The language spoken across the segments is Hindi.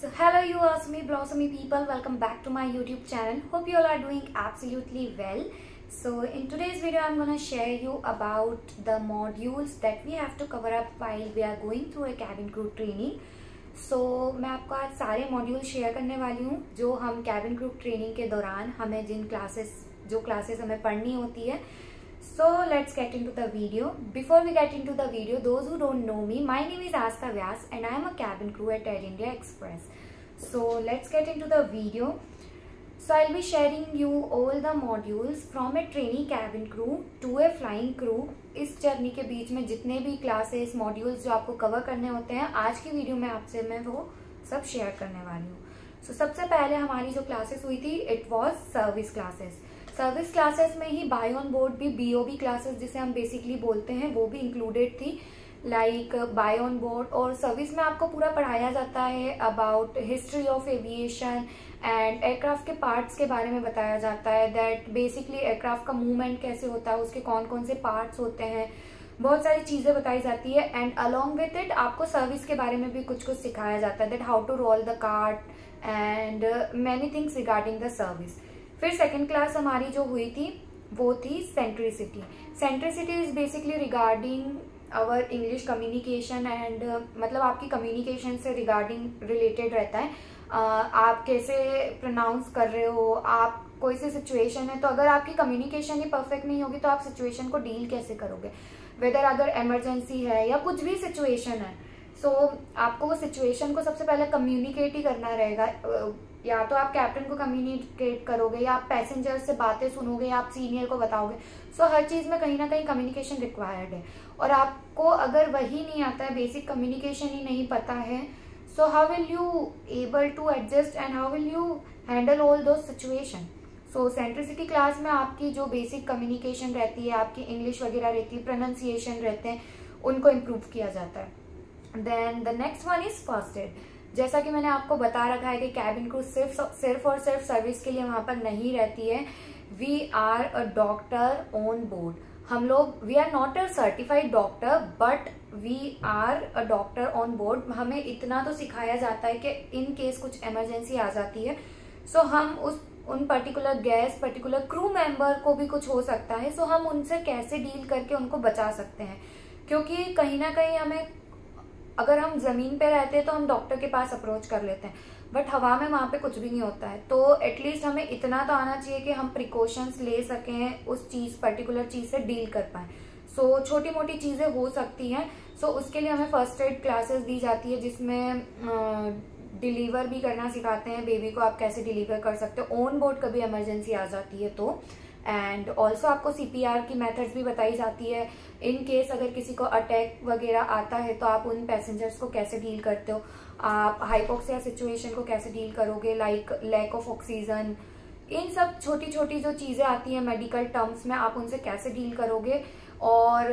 So hello you awesome blossomy people, welcome back to my YouTube channel. Hope you all are doing absolutely well. So in today's video I'm gonna share you about the modules that we have to cover up while we are going through a cabin crew training. So मैं आपको आज सारे मॉड्यूल शेयर करने वाली हूँ जो हम cabin crew ट्रेनिंग के दौरान हमें जो क्लासेस हमें पढ़नी होती है. So let's get into the video. Before we get into the video, those who don't know me, my name is Aastha Vyas and I am a cabin crew at Air India Express. So let's get into the video. So I'll be sharing you all the modules from a trainee cabin crew to a flying crew. इस जर्नी के बीच में जितने भी क्लासेस मॉड्यूल्स जो आपको कवर करने होते हैं आज की वीडियो में आपसे मैं वो सब शेयर करने वाली हूँ. So सबसे पहले हमारी जो क्लासेस हुई थी it was service classes. Service classes में ही बाय ऑन बोर्ड भी BOB क्लासेस जिसे हम बेसिकली बोलते हैं वो भी इंक्लूडेड थी. लाइक बाय ऑन बोर्ड और सर्विस में आपको पूरा पढ़ाया जाता है about history of aviation and aircraft के पार्ट्स के बारे में बताया जाता है. दैट बेसिकली एयरक्राफ्ट का मूवमेंट कैसे होता है, उसके कौन कौन से पार्ट्स होते हैं, बहुत सारी चीजें बताई जाती है. एंड अलॉन्ग विथ इट आपको सर्विस के बारे में भी कुछ सिखाया जाता है. That how to roll the cart and many things regarding the service. फिर सेकेंड क्लास हमारी जो हुई थी वो थी centricity. Centricity is basically regarding our English communication and मतलब आपकी कम्युनिकेशन से रिगार्डिंग रिलेटेड रहता है. आप कैसे प्रोनाउंस कर रहे हो, आप कोई सी सिचुएशन है तो अगर आपकी कम्युनिकेशन ही परफेक्ट नहीं होगी तो आप सिचुएशन को डील कैसे करोगे, वेदर अगर इमरजेंसी है या कुछ भी सिचुएशन है. सो आपको वो सिचुएशन को सबसे पहले कम्युनिकेट ही करना रहेगा. या तो आप कैप्टन को कम्युनिकेट करोगे या आप पैसेंजर से बातें सुनोगे या आप सीनियर को बताओगे. सो हर चीज में कहीं ना कहीं कम्युनिकेशन रिक्वायर्ड है और आपको अगर वही नहीं आता है, बेसिक कम्युनिकेशन ही नहीं पता है, so how will you able to adjust and how will you handle all those situation. So centricity class में आपकी जो बेसिक कम्युनिकेशन रहती है, आपकी इंग्लिश वगैरह रहती है, प्रोनाउंसिएशन रहते हैं, उनको इम्प्रूव किया जाता है. Then the next one is first aid. जैसा कि मैंने आपको बता रखा है कि कैबिन क्रू सिर्फ और सिर्फ सर्विस के लिए वहां पर नहीं रहती है. We are a doctor on board. हम लोग we are not a certified doctor but we are a doctor on board. हमें इतना तो सिखाया जाता है कि इन केस कुछ इमरजेंसी आ जाती है सो हम उन particular guest particular crew member को भी कुछ हो सकता है सो हम उनसे कैसे डील करके उनको बचा सकते हैं. क्योंकि कहीं ना कहीं हमें अगर हम जमीन पे रहते हैं तो हम डॉक्टर के पास अप्रोच कर लेते हैं बट हवा में वहां पे कुछ भी नहीं होता है. तो एटलीस्ट हमें इतना तो आना चाहिए कि हम प्रिकॉशंस ले सकें, उस चीज पर्टिकुलर चीज से डील कर पाए. सो छोटी मोटी चीजें हो सकती हैं. सो उसके लिए हमें फर्स्ट एड क्लासेस दी जाती है जिसमें डिलीवर भी करना सिखाते हैं. बेबी को आप कैसे डिलीवर कर सकते हो ऑन बोर्ड कभी इमरजेंसी आ जाती है तो. एंड ऑल्सो आपको CPR की मेथड्स भी बताई जाती है. इन केस अगर किसी को अटैक वगैरह आता है तो आप उन पैसेंजर्स को कैसे डील करते हो, आप हाइपोक्सिया सिचुएशन को कैसे डील करोगे, लाइक लैक ऑफ ऑक्सीजन. इन सब छोटी छोटी जो चीजें आती हैं मेडिकल टर्म्स में आप उनसे कैसे डील करोगे. और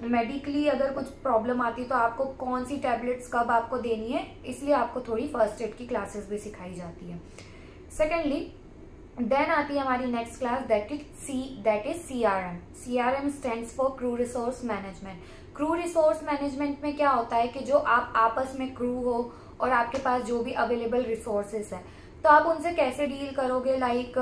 मेडिकली अगर कुछ प्रॉब्लम आती है तो आपको कौन सी टैबलेट्स कब आपको देनी है, इसलिए आपको थोड़ी फर्स्ट एड की क्लासेस भी सिखाई जाती है. सेकेंडली देन आती है हमारी next class that is CRM. CRM stands for crew resource management. Crew resource management में क्या होता है कि जो आप आपस में क्रू हो और आपके पास जो भी अवेलेबल रिसोर्सेस है तो आप उनसे कैसे डील करोगे. लाइक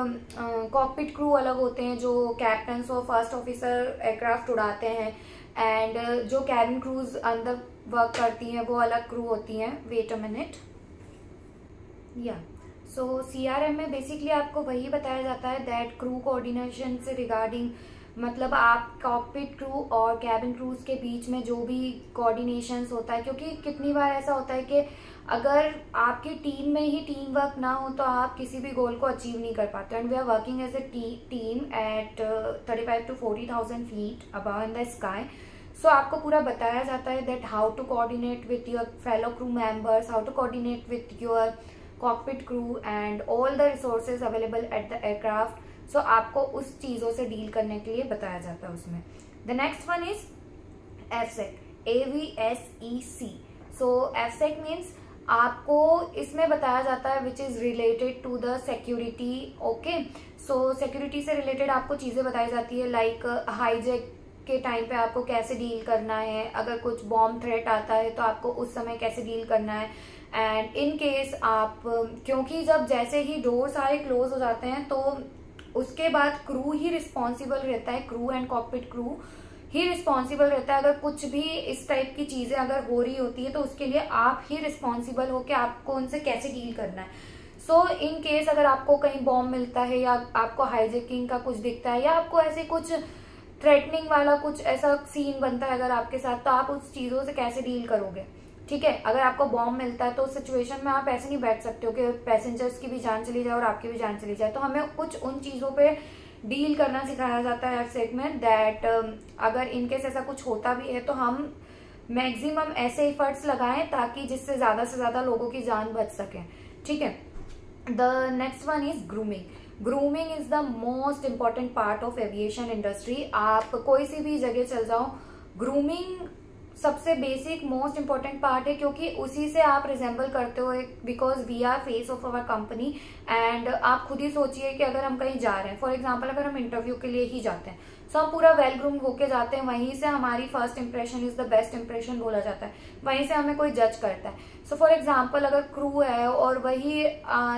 कॉकपिट क्रू अलग होते हैं जो कैप्टन और फर्स्ट ऑफिसर एयरक्राफ्ट उड़ाते हैं एंड जो कैबिन क्रूज अंदर वर्क करती हैं वो अलग क्रू होती हैं. Wait a minute. So CRM में बेसिकली आपको वही बताया जाता है दैट क्रू कोऑर्डिनेशन से रिगार्डिंग मतलब आप कॉकपिट क्रू और कैबिन क्रूज के बीच में जो भी कोऑर्डिनेशंस होता है. क्योंकि कितनी बार ऐसा होता है कि अगर आपकी टीम में ही टीम वर्क ना हो तो आप किसी भी गोल को अचीव नहीं कर पाते. And we are working as a team at 35 to 40,000 feet above in the sky. So आपको पूरा बताया जाता है that how to coordinate with your fellow crew members, how to coordinate with your cockpit crew and all the resources available at the aircraft. So आपको उस चीजों से डील करने के लिए बताया जाता है उसमें. The next one is AVSEC. AVSEC. So AVSEC means आपको इसमें बताया जाता है which is related to the security. Okay, so security से रिलेटेड आपको चीजें बताई जाती है लाइक हाईजैक के टाइम पे आपको कैसे डील करना है, अगर कुछ बॉम्ब थ्रेट आता है तो आपको उस समय कैसे डील करना है, एंड इन केस आप, क्योंकि जब जैसे ही डोर सारे क्लोज हो जाते हैं तो उसके बाद क्रू ही रिस्पॉन्सिबल रहता है, crew and cockpit crew he responsible रहता है। अगर कुछ भी इस टाइप की चीजें अगर हो रही होती है तो उसके लिए आप ही रिस्पॉन्सिबल हो कि आपको उनसे कैसे डील करना है। सो इन केस अगर आपको कहीं बॉम्ब मिलता है या आपको हाईजैकिंग का कुछ दिखता है या आपको ऐसे कुछ थ्रेटनिंग वाला कुछ ऐसा सीन बनता है अगर आपके साथ, तो आप उस चीजों से कैसे डील करोगे, ठीक है। अगर आपको बॉम्ब मिलता है तो उस सिचुएशन में आप ऐसे नहीं बैठ सकते हो कि पैसेंजर्स की भी जान चली जाए और आपकी भी जान चली जाए। तो हमें कुछ उन चीजों पे डील करना सिखाया जाता है एफसेक में, दैट अगर इनकेस ऐसा कुछ होता भी है तो हम मैक्सिमम ऐसे एफर्ट्स लगाएं ताकि जिससे ज्यादा से ज्यादा लोगों की जान बच सके, ठीक है। The next one is grooming. Grooming is the most important part of aviation industry. आप कोई सी भी जगह चल जाओ, ग्रूमिंग सबसे बेसिक मोस्ट इंपॉर्टेंट पार्ट है, क्योंकि उसी से आप रिजेंबल करते हो, because we are face of our company. And आप खुद ही सोचिए कि अगर हम कहीं जा रहे हैं, फॉर एग्जांपल अगर हम इंटरव्यू के लिए ही जाते हैं, तो हम पूरा वेल ग्रूम होके जाते हैं, वहीं से हमारी first impression is the best impression बोला जाता है, वहीं से हमें कोई जज करता है। सो फॉर एग्जाम्पल अगर क्रू है और वही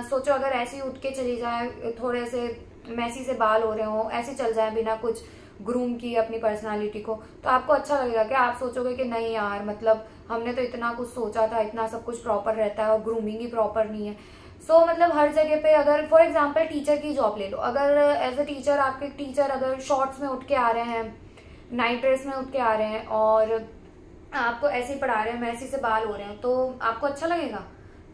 सोचो अगर ऐसे ही उठ के चली जाए, थोड़े से मैसी से बाल हो रहे हो, ऐसे चल जाए बिना कुछ ग्रूम की अपनी पर्सनालिटी को, तो आपको अच्छा लगेगा कि आप सोचोगे कि नहीं यार, मतलब हमने तो इतना कुछ सोचा था, इतना सब कुछ प्रॉपर रहता है और ग्रूमिंग ही प्रॉपर नहीं है। सो मतलब हर जगह पे अगर फॉर एग्जांपल टीचर की जॉब ले लो, अगर एज अ टीचर आपके टीचर अगर शॉर्ट्स में उठ के आ रहे हैं, नाइट ड्रेस में उठ के आ रहे हैं और आपको ऐसे ही पढ़ा रहे हैं, मैसी से बाल हो रहे हैं, तो आपको अच्छा लगेगा?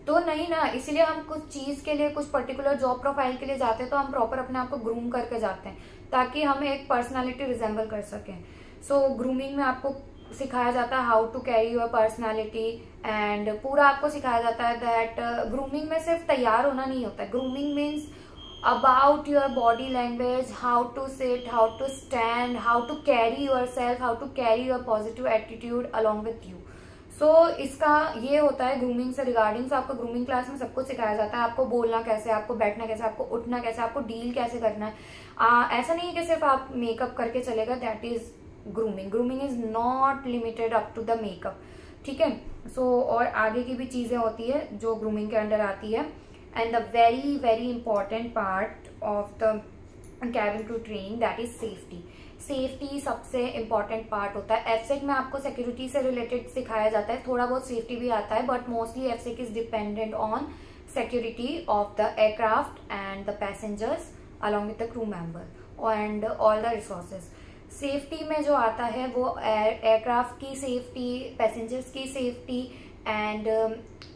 तो नहीं ना। इसीलिए हम कुछ चीज के लिए, कुछ पर्टिकुलर जॉब प्रोफाइल के लिए जाते हैं तो हम प्रॉपर अपने आप को ग्रूम करके जाते हैं ताकि हम एक पर्सनालिटी रिजेंबल कर सकें। सो ग्रूमिंग में आपको सिखाया जाता है how to carry your personality, and पूरा आपको सिखाया जाता है दैट ग्रूमिंग में सिर्फ तैयार होना नहीं होता है। Grooming means about your body language, how to sit, how to stand, how to carry yourself, how to carry your positive attitude along with you. So इसका ये होता है ग्रूमिंग से रिगार्डिंग। आपको ग्रूमिंग क्लास में सब कुछ सिखाया जाता है, आपको बोलना कैसे, आपको बैठना कैसे, आपको उठना कैसे, आपको डील कैसे करना है। ऐसा नहीं है कि सिर्फ आप मेकअप करके चलेगा, that is grooming. Grooming is not limited up to the makeup, ठीक है। सो और आगे की भी चीजें होती है जो ग्रूमिंग के अंडर आती है। And the very important part of the cabin crew training, that is safety. Safety सबसे इम्पॉर्टेंट पार्ट होता है। एफसेक में आपको सिक्योरिटी से रिलेटेड सिखाया जाता है, थोड़ा बहुत सेफ्टी भी आता है, बट मोस्टली एफसेक is dependent on security of the aircraft and the passengers along with the crew member and all the resources. Safety में जो आता है वो एयरक्राफ्ट की सेफ्टी, पैसेंजर्स की सेफ्टी एंड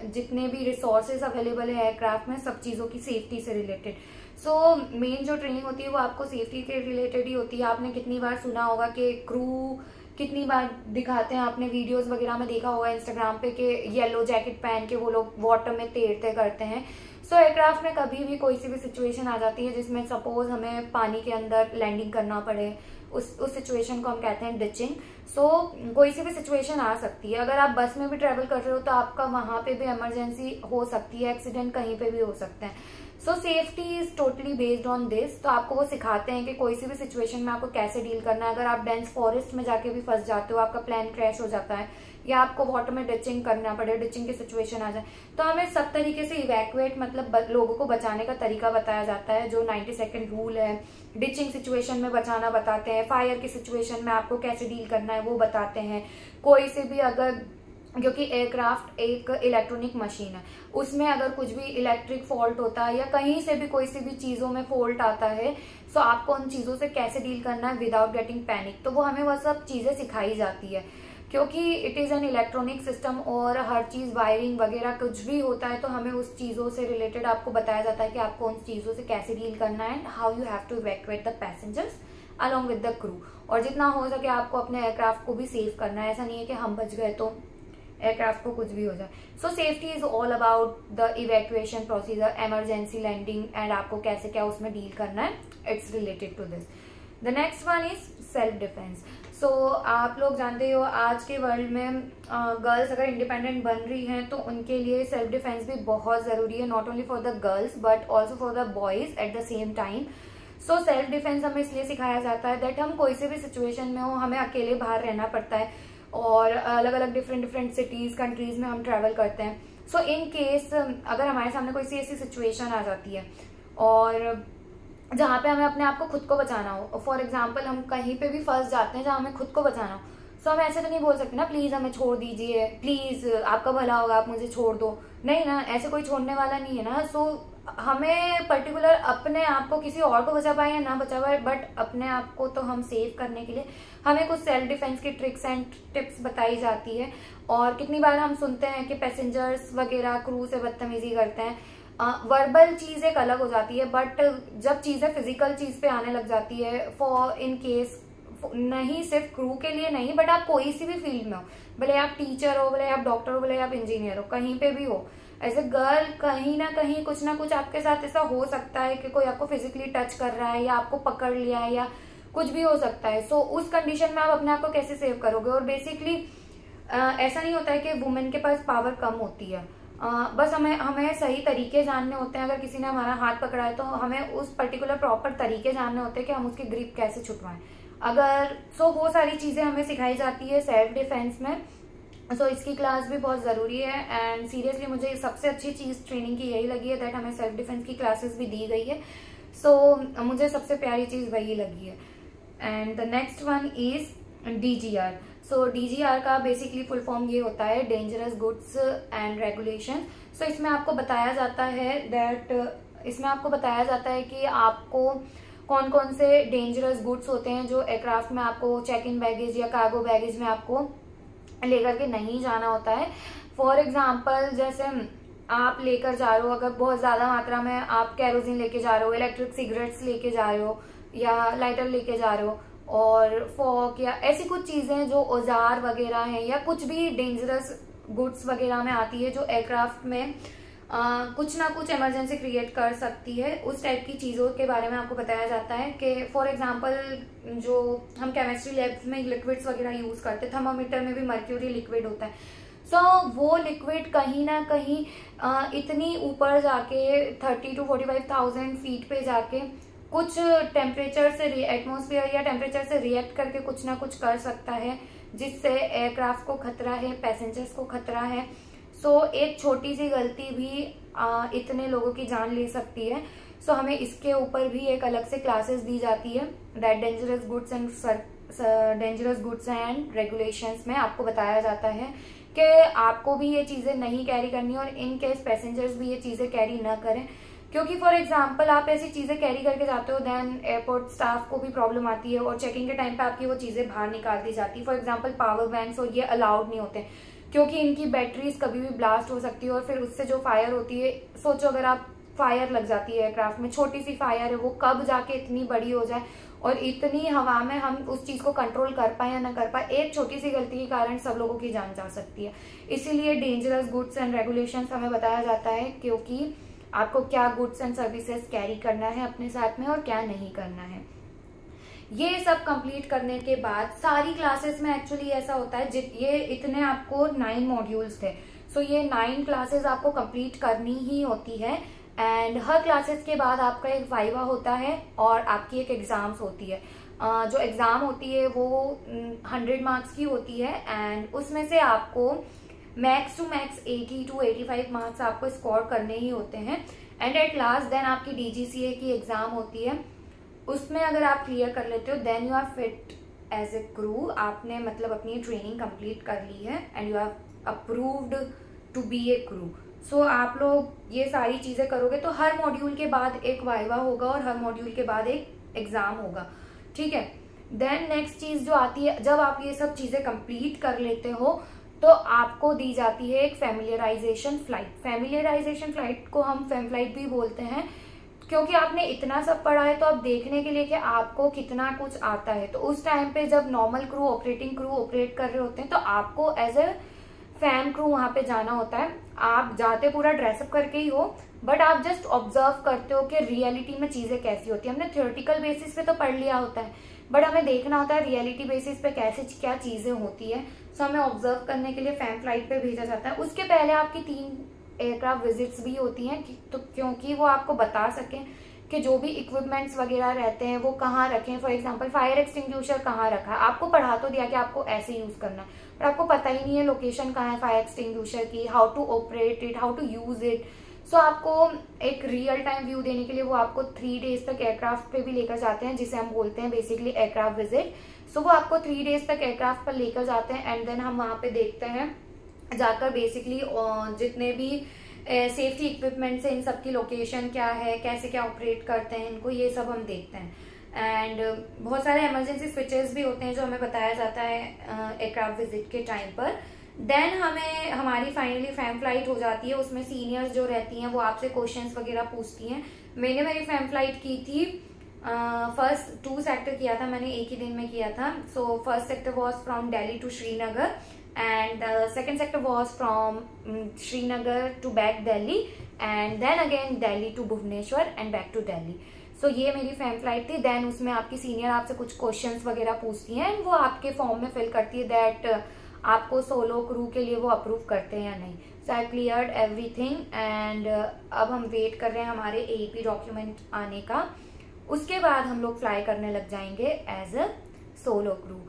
जितने भी रिसोर्सेज अवेलेबल है एयरक्राफ्ट में, सब चीजों की सेफ्टी से रिलेटेड। सो मेन जो ट्रेनिंग होती है वो आपको सेफ्टी के रिलेटेड ही होती है। आपने कितनी बार सुना होगा कि क्रू कितनी बार दिखाते हैं, आपने वीडियोस वगैरह में देखा होगा इंस्टाग्राम पे कि येलो जैकेट पहन के वो लोग वाटर में तैरते करते हैं। सो एयरक्राफ्ट में कभी भी कोई सी भी सिचुएशन आ जाती है जिसमें सपोज हमें पानी के अंदर लैंडिंग करना पड़े, उस सिचुएशन को हम कहते हैं डिचिंग। सो कोई सी भी सिचुएशन आ सकती है। अगर आप बस में भी ट्रेवल कर रहे हो तो आपका वहां पे भी इमरजेंसी हो सकती है, एक्सीडेंट कहीं पे भी हो सकते हैं। सो safety is totally based on this. तो आपको वो सिखाते हैं कि कोई सी भी सिचुएशन में आपको कैसे डील करना है। अगर आप डेंस फॉरेस्ट में जाके भी फंस जाते हो, आपका प्लान क्रैश हो जाता है या आपको वाटर में डिचिंग करना पड़े, डिचिंग की सिचुएशन आ जाए, तो हमें सब तरीके से इवैक्यूएट मतलब लोगों को बचाने का तरीका बताया जाता है। जो 90 सेकेंड रूल है, डिचिंग सिचुएशन में बचाना बताते हैं, फायर की सिचुएशन में आपको कैसे डील करना है वो बताते हैं। कोई से भी अगर, क्योंकि एयरक्राफ्ट एक इलेक्ट्रॉनिक मशीन है, उसमें अगर कुछ भी इलेक्ट्रिक फॉल्ट होता है या कहीं से भी कोई सी भी चीजों में फॉल्ट आता है, सो आपको उन चीजों से कैसे डील करना है विदाउट गेटिंग पैनिक। तो वो हमें वह सब चीजें सिखाई जाती है, क्योंकि it is an electronic system और हर चीज वायरिंग वगैरह कुछ भी होता है तो हमें उस चीजों से रिलेटेड आपको बताया जाता है कि आपको उन चीजों से कैसे डील करना है, how you have to evacuate the passengers along with the crew. और जितना हो सके आपको अपने एयरक्राफ्ट को भी सेव करना है। ऐसा नहीं है कि हम बच गए तो एयरक्राफ्ट को कुछ भी हो जाए। So safety is all about the evacuation procedure, emergency landing and आपको कैसे क्या उसमें डील करना है, it's related to this. The next one is self defence. So आप लोग जानते हो आज के वर्ल्ड में गर्ल्स अगर इंडिपेंडेंट बन रही हैं तो उनके लिए सेल्फ डिफेंस भी बहुत जरूरी है, not only for the girls but also for the boys at the same time. So self defence हमें इसलिए सिखाया जाता है दैट हम कोई से भी सिचुएशन में हो, हमें अकेले बाहर रहना पड़ता है और अलग अलग डिफरेंट सिटीज कंट्रीज में हम ट्रैवल करते हैं। सो इन केस अगर हमारे सामने कोई सी ऐसी सिचुएशन आ जाती है और जहाँ पे हमें अपने आप को खुद को बचाना हो, फॉर एग्जाम्पल हम कहीं पे भी फंस जाते हैं जहाँ हमें खुद को बचाना हो, सो हम ऐसे तो नहीं बोल सकते ना प्लीज हमें छोड़ दीजिए, प्लीज आपका भला होगा आप मुझे छोड़ दो, नहीं ना, ऐसे कोई छोड़ने वाला नहीं है ना। सो हमें पर्टिकुलर अपने आप को किसी और को बचा पाए या ना बचा पाए, बट अपने आप को तो हम सेव करने के लिए हमें कुछ सेल्फ डिफेंस की ट्रिक्स एंड टिप्स बताई जाती है। और कितनी बार हम सुनते हैं कि पैसेंजर्स वगैरह क्रू से बदतमीजी करते हैं। वर्बल चीज एक अलग हो जाती है, बट जब चीजें फिजिकल चीज पे आने लग जाती है, फॉर इन केस नहीं सिर्फ क्रू के लिए नहीं, बट आप कोई सी भी फील्ड में हो, भले आप टीचर हो, भले आप डॉक्टर हो, भले आप इंजीनियर हो, कहीं पे भी हो, एज ए गर्ल कहीं ना कहीं कुछ ना कुछ आपके साथ ऐसा हो सकता है कि कोई आपको फिजिकली टच कर रहा है या आपको पकड़ लिया है या कुछ भी हो सकता है। सो उस कंडीशन में आप अपने आप को कैसे सेव करोगे। और बेसिकली ऐसा नहीं होता है कि वुमेन के पास पावर कम होती है, बस हमें सही तरीके जानने होते हैं। अगर किसी ने हमारा हाथ पकड़ा है तो हमें उस पर्टिकुलर प्रॉपर तरीके जानने होते हैं कि हम उसकी ग्रिप कैसे छुटवाएं। अगर वो सारी चीजें हमें सिखाई जाती है सेल्फ डिफेंस में। सो इसकी क्लास भी बहुत जरूरी है एंड सीरियसली मुझे सबसे अच्छी चीज ट्रेनिंग की यही लगी है दैट हमें सेल्फ डिफेंस की क्लासेस भी दी गई है। सो मुझे सबसे प्यारी चीज वही लगी है। And the next one is DGR। So DGR का बेसिकली फुल फॉर्म ये होता है डेंजरस गुड्स एंड रेगुलेशन। सो इसमें आपको बताया जाता है कि आपको कौन कौन से डेंजरस गुड्स होते हैं जो एयरक्राफ्ट में आपको चेक इन बैगेज या कार्गो बैगेज में आपको लेकर के नहीं जाना होता है। फॉर एग्जाम्पल जैसे आप लेकर जा रहे हो, अगर बहुत ज्यादा मात्रा में आप कैरोसिन लेके जा रहे हो, इलेक्ट्रिक सिगरेट्स लेके जा रहे हो या लाइटर लेके जा रहे हो, और फॉक या ऐसी कुछ चीजें जो औजार वगैरह हैं या कुछ भी डेंजरस गुड्स वगैरह में आती है जो एयरक्राफ्ट में कुछ ना कुछ इमरजेंसी क्रिएट कर सकती है, उस टाइप की चीजों के बारे में आपको बताया जाता है। कि फॉर एग्जांपल जो हम केमिस्ट्री लैब्स में लिक्विड्स वगैरह यूज करते हैं, थर्मामीटर में भी मर्क्यूरी लिक्विड होता है। सो वो लिक्विड कहीं ना कहीं इतनी ऊपर जाके 30 to 45,000 फीट पे जाके कुछ टेम्परेचर से एटमॉस्फेयर या टेम्परेचर से रिएक्ट करके कुछ ना कुछ कर सकता है, जिससे एयरक्राफ्ट को खतरा है, पैसेंजर्स को खतरा है। सो एक छोटी सी गलती भी इतने लोगों की जान ले सकती है। सो हमें इसके ऊपर भी एक अलग से क्लासेस दी जाती है that dangerous goods and regulations में आपको बताया जाता है कि आपको भी ये चीजें नहीं कैरी करनी और इन केस पैसेंजर्स भी ये चीजें कैरी ना करें। क्योंकि फॉर एग्जाम्पल आप ऐसी चीजें कैरी करके जाते हो, देन एयरपोर्ट स्टाफ को भी प्रॉब्लम आती है और चेकिंग के टाइम पे आपकी वो चीजें बाहर निकाल दी जाती है। फॉर एग्जाम्पल पावर बैंक्स और ये अलाउड नहीं होते क्योंकि इनकी बैटरीज कभी भी ब्लास्ट हो सकती है और फिर उससे जो फायर होती है, सोचो अगर आप फायर लग जाती है एयरक्राफ्ट में, छोटी सी फायर है, वो कब जाके इतनी बड़ी हो जाए और इतनी हवा में हम उस चीज को कंट्रोल कर पाए या ना कर पाए, एक छोटी सी गलती के कारण सब लोगों की जान जा सकती है। इसीलिए डेंजरस गुड्स एंड रेगुलेशंस हमें बताया जाता है क्योंकि आपको क्या गुड्स एंड सर्विसेज कैरी करना है अपने साथ में और क्या नहीं करना है। ये सब कंप्लीट करने के बाद सारी क्लासेस में एक्चुअली ऐसा होता है, ये इतने आपको 9 मॉड्यूल्स थे। सो ये 9 क्लासेस आपको कंप्लीट करनी ही होती है एंड हर क्लासेस के बाद आपका एक वाइवा होता है और आपकी एक एग्जाम्स होती है। जो एग्जाम होती है वो 100 मार्क्स की होती है एंड उसमें से आपको max to max 80 to 85 marks आपको स्कोर करने ही होते हैं। एंड एट लास्ट देन आपकी DGCA की एग्जाम होती है, उसमें अगर आप क्लियर कर लेते हो then you are fit as a crew. आपने मतलब अपनी ट्रेनिंग कंप्लीट कर ली है and you are approved to be a crew. So आप लोग ये सारी चीजें करोगे तो हर मॉड्यूल के बाद एक वाइवा होगा और हर मॉड्यूल के बाद एक एग्जाम होगा, ठीक है। देन नेक्स्ट चीज जो आती है, जब आप ये सब चीजें कंप्लीट कर लेते हो तो आपको दी जाती है एक फैमिलियराइजेशन फ्लाइट। फैमिलियराइजेशन फ्लाइट को हम फेम फ्लाइट भी बोलते हैं क्योंकि आपने इतना सब पढ़ा है तो अब देखने के लिए कि आपको कितना कुछ आता है। तो उस टाइम पे जब normal crew, operating crew operate कर रहे होते हैं तो आपको एज ए फैम क्रू वहां पे जाना होता है। आप जाते पूरा ड्रेसअप करके ही हो, बट आप जस्ट ऑब्जर्व करते हो कि रियलिटी में चीजें कैसी होती है। हमने थ्योरेटिकल बेसिस पे तो पढ़ लिया होता है, बट हमें देखना होता है रियलिटी बेसिस पे कैसे क्या चीजें होती है। सो हमें ऑब्जर्व करने के लिए फैम फ्लाइट पे भेजा जाता है। उसके पहले आपकी 3 एयरक्राफ्ट विजिट्स भी होती हैं तो क्योंकि वो आपको बता सकें कि जो भी इक्विपमेंट्स वगैरह रहते हैं वो कहाँ रखें। फॉर एग्जांपल फायर एक्सटिंग्विशर कहाँ रखा है, आपको पढ़ा तो दिया कि आपको ऐसे यूज करना है, पर आपको पता ही नहीं है लोकेशन कहाँ है फायर एक्सटिंग्विशर की, how to operate it, how to use it. So आपको एक रियल टाइम व्यू देने के लिए वो आपको 3 डेज तक एयरक्राफ्ट पे भी लेकर जाते हैं, जिसे हम बोलते हैं बेसिकली एयरक्राफ्ट विजिट। सो वो आपको 3 डेज तक एयरक्राफ्ट पर लेकर जाते हैं एंड देन हम वहाँ पे देखते हैं जाकर बेसिकली जितने भी सेफ्टी इक्विपमेंट्स है, इन सब की लोकेशन क्या है, कैसे क्या ऑपरेट करते हैं इनको, ये सब हम देखते हैं। एंड बहुत सारे इमरजेंसी स्विचेस भी होते हैं जो हमें बताया जाता है एयरक्राफ्ट विजिट के टाइम पर। देन हमें हमारी फाइनली फैम फ्लाइट हो जाती है, उसमें सीनियर्स जो रहती हैं वो आपसे क्वेश्चंस वगैरह पूछती हैं। मैंने मेरी फैम फ्लाइट की थी, फर्स्ट 2 सेक्टर किया था मैंने, एक ही दिन में किया था। So first sector was from Delhi to Srinagar and second sector was from Srinagar to back Delhi and then again Delhi to Bhubaneswar and back to Delhi. So ये मेरी फैम फ्लाइट थी। देन उसमें आपकी सीनियर आपसे कुछ क्वेश्चंस वगैरह पूछती हैं एंड वो आपके फॉर्म में फिल करती है दैट आपको सोलो क्रू के लिए वो अप्रूव करते हैं या नहीं। सो आई क्लियर्ड एवरीथिंग एंड अब हम वेट कर रहे हैं हमारे AEP डॉक्यूमेंट आने का, उसके बाद हम लोग फ्लाई करने लग जाएंगे एज अ सोलो क्रू।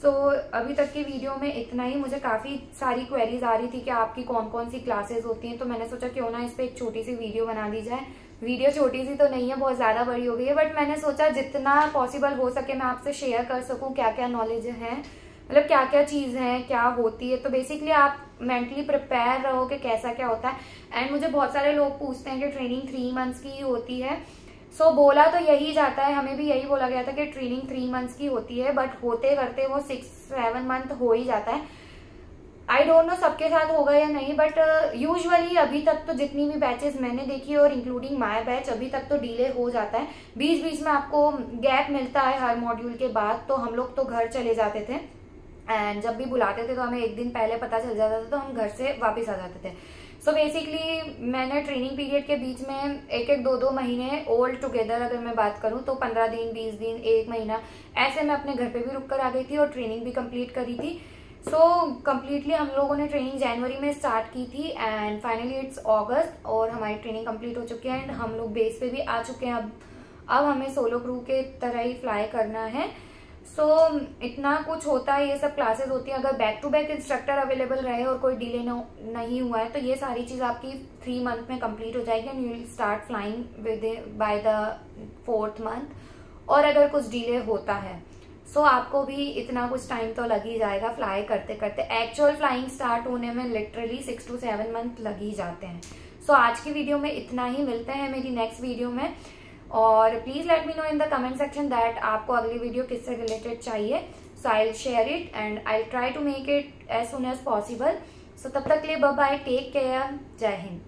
सो अभी तक की वीडियो में इतना ही। मुझे काफ़ी सारी क्वेरीज आ रही थी कि आपकी कौन कौन सी क्लासेस होती हैं, तो मैंने सोचा क्यों ना इस पर एक छोटी सी वीडियो बना दी जाए। वीडियो छोटी सी तो नहीं है, बहुत ज़्यादा बड़ी हो गई है, बट मैंने सोचा जितना पॉसिबल हो सके मैं आपसे शेयर कर सकूं क्या क्या नॉलेज है, मतलब क्या क्या चीज़ है, क्या होती है। तो बेसिकली आप मेंटली प्रिपेयर रहो कि कैसा क्या होता है। एंड मुझे बहुत सारे लोग पूछते हैं कि ट्रेनिंग 3 मंथ्स की ही होती है। सो बोला तो यही जाता है, हमें भी यही बोला गया था कि ट्रेनिंग 3 मंथ्स की होती है, बट होते करते वो 6-7 मंथ हो ही जाता है। आई डोंट नो सबके साथ होगा या नहीं, बट यूजुअली अभी तक तो जितनी भी बैचेस मैंने देखी और इंक्लूडिंग माय बैच, अभी तक तो डिले हो जाता है। बीच बीच में आपको गैप मिलता है हर मॉड्यूल के बाद, तो हम लोग तो घर चले जाते थे एंड जब भी बुलाते थे तो हमें एक दिन पहले पता चल जाता था, तो हम घर से वापस आ जाते थे। सो बेसिकली मैंने ट्रेनिंग पीरियड के बीच में 1-2 महीने ऑल टुगेदर अगर मैं बात करूं तो 15 दिन, 20 दिन, 1 महीना ऐसे मैं अपने घर पे भी रुक कर आ गई थी और ट्रेनिंग भी कंप्लीट करी थी। सो कम्प्लीटली हम लोगों ने ट्रेनिंग जनवरी में स्टार्ट की थी एंड फाइनली इट्स अगस्त और हमारी ट्रेनिंग कंप्लीट हो चुकी है एंड हम लोग बेस पे भी आ चुके हैं। अब हमें सोलो क्रू के तरह ही फ्लाई करना है। सो इतना कुछ होता है, ये सब क्लासेस होती है। अगर back to back instructor available रहे और कोई डिले नहीं हुआ है तो ये सारी चीज़ आपकी 3 मंथ में कंप्लीट हो जाएगी and you will start flying by the 4th month. और अगर कुछ डिले होता है सो आपको भी इतना कुछ टाइम तो लग ही जाएगा फ्लाई करते करते। एक्चुअल फ्लाइंग स्टार्ट होने में लिटरली 6 to 7 मंथ लग ही जाते हैं। सो आज की वीडियो में इतना ही, मिलते हैं मेरी नेक्स्ट वीडियो में। और please let me know in the comment section that आपको अगली वीडियो किससे रिलेटेड चाहिए। So I will share it and I will try to make it as soon as possible. So तब तक के लिए बाय बाय, टेक केयर, जय हिंद।